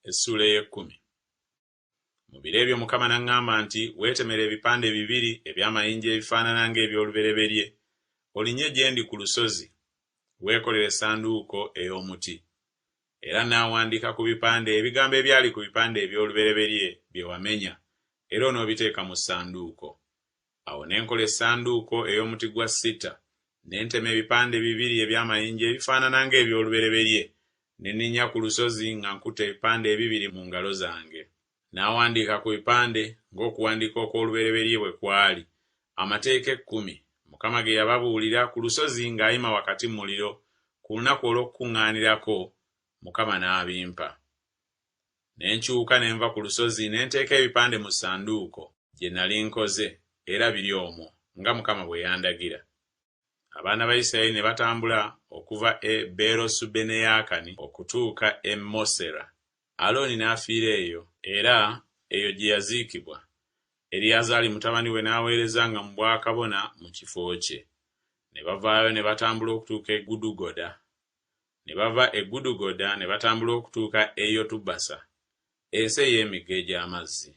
Essula ey'ekkumi. Mu biro ebyo Mukama n'aŋŋamba nti, weetemera ebipande bibiri eby'amayinja ebifaanana ng'eby'olubereberye, olinye gye ndi ku lusozi, weekolere essanduuko ey'omuti. Era n'awandiika ku bipande ebigambo ebyali ku bipande eby'olubereberye bye wamenya, era onoobiteeka mu ssanduuko. Awo ne nkola essanduuko ey'omuti gwa sita, ne ntema ebipande bibiri eby'amayinja ebifaanana ng'eby'olubereberye, ne nninnya ku lusozi nga nkutte ebipande ebibiri mu ngalo zange. N'awandiika ku bipande ng'okuwandiika okw'olubereberye bwe kwali, amateeka 10 Mukama ge yababuulira ku lusozi ng'ayima wakati mu muliro ku lunaku olw'okukuŋŋaanirako. Mukama n'abimpa. Ne nkyuka ne nva ku lusozi ne nteeka ebipande mu ssanduuko gye nnali nkoze, era biri omwo nga Mukama bwe yandagira. Abaana ba Isirayiri ne batambula okuva e Beerosubeneyaakani okutuuka e Mosera. Alooni n'afiira eyo, era eyo gye yaziikibwa. Eriyazaali mutabani we n'aweerezanga mu bwakabona mu kifo kye. Ne bavaayo ne batambula okutuuka e Gudugoda. Ne bava e Gudugoda ne batambula okutuuka e Yotubasa, ensi ey'emigga egy'amazzi.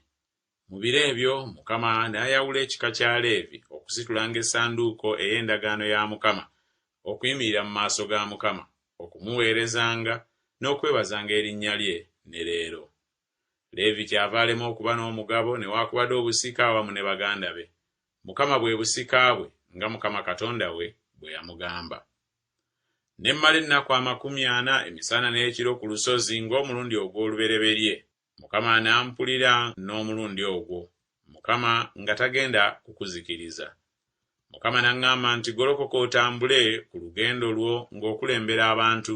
Mu biro ebyo Mukama n'ayawula ekika kya Leevi okusitulanga essanduuko ey'endagaano ya Mukama, okuyimirira mu maaso ga Mukama, okumuweerezanga n'okwebazanga erinnya lye ne leero. Leevi kyava alema okuba n'omugabo newaakubadde obusika awamu ne baganda be. Mukama bwe busika bwe nga Mukama Katonda we bwe yamugamba. Ne mmala ennaku 40 emisana n'ekiro ku lusozi ng'omulundi ogw'olubereberye. Mukama n'ampulira n'omulundi ogwo, Mukama nga tagenda kukuzikiriza. Mukama n'aŋŋamba nti, golokoka otambule ku lugendo lwo ng'okulembera abantu,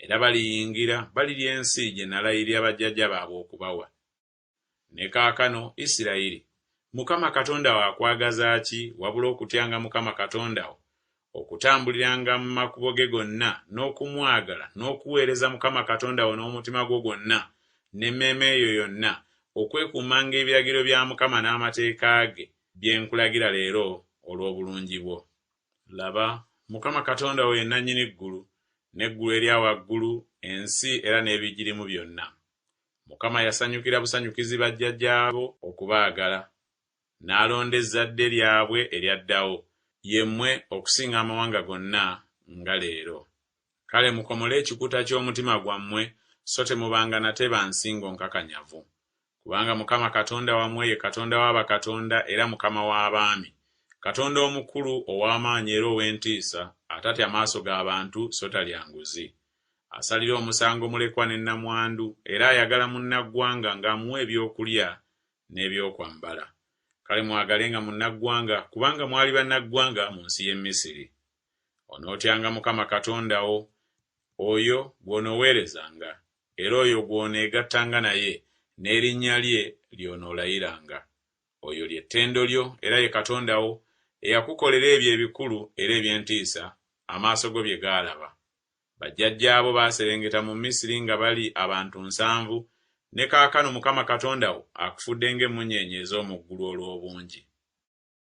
era baliyingira balirya ensi gye nalayirira bajjajja baabwe okubawa. Ne kaakano Isirayiri, Mukama Katonda wo akwagaza ki wabula okutyanga Mukama Katonda wo, okutambuliranga mu makubo ge gonna n'okumwagala n'okuweereza Mukama Katonda wo n'omutima gwo gwonna n'emmeeme eyo yonna, okwekuumanga ebiragiro bya Mukama n'amateeka ge bye nkulagira leero olw'obulungi bwo. Laba, Mukama Katonda wo ye nannyini ggulu, n'eggulu erya waggulu, ensi era n'ebigirimu byonna. Mukama yasanyukira busanyukizi bajjajjaabo okubaagala, n'alonda ezzadde lyabwe eryaddawo, yemmwe okusinga amawanga gonna nga leero. Kale mukomole ekikuta ky'omutima gwammwe, so temubanga nate ba nsingo nkakanyavu. Kubanga Mukama Katonda wammwe ye Katonda w'abakatonda era Mukama w'abaami, Katonda omukulu ow'amaanyi era ow'entiisa, atatya maaso g'abantu so talya nguzi. Asalira omusango mulekwa ne nnamwandu, era ayagala munnaggwanga ng'amuwa ebyokulya n'ebyokwambala. Kale mwagalenga munnaggwanga, kubanga mwali bannaggwanga mu nsi y'e Misiri. Onootyanga Mukama Katonda wo, oyo gw'onooweerezanga, era oyo gw'oneegattanga naye, n'erinnya lye ly'onoolayiranga. Oyo ly'ettendo lyo era ye Katonda wo, eyakukolera ebyo ebikulu era eby'entiisa amaaso go bye gaalaba. Bajjajjaabo baaserengeta mu Misiri nga bali abantu 7, ne kaakano Mukama Katonda wo akufudde ng'emmunyeenye ez'omu ggulu olw'obungi.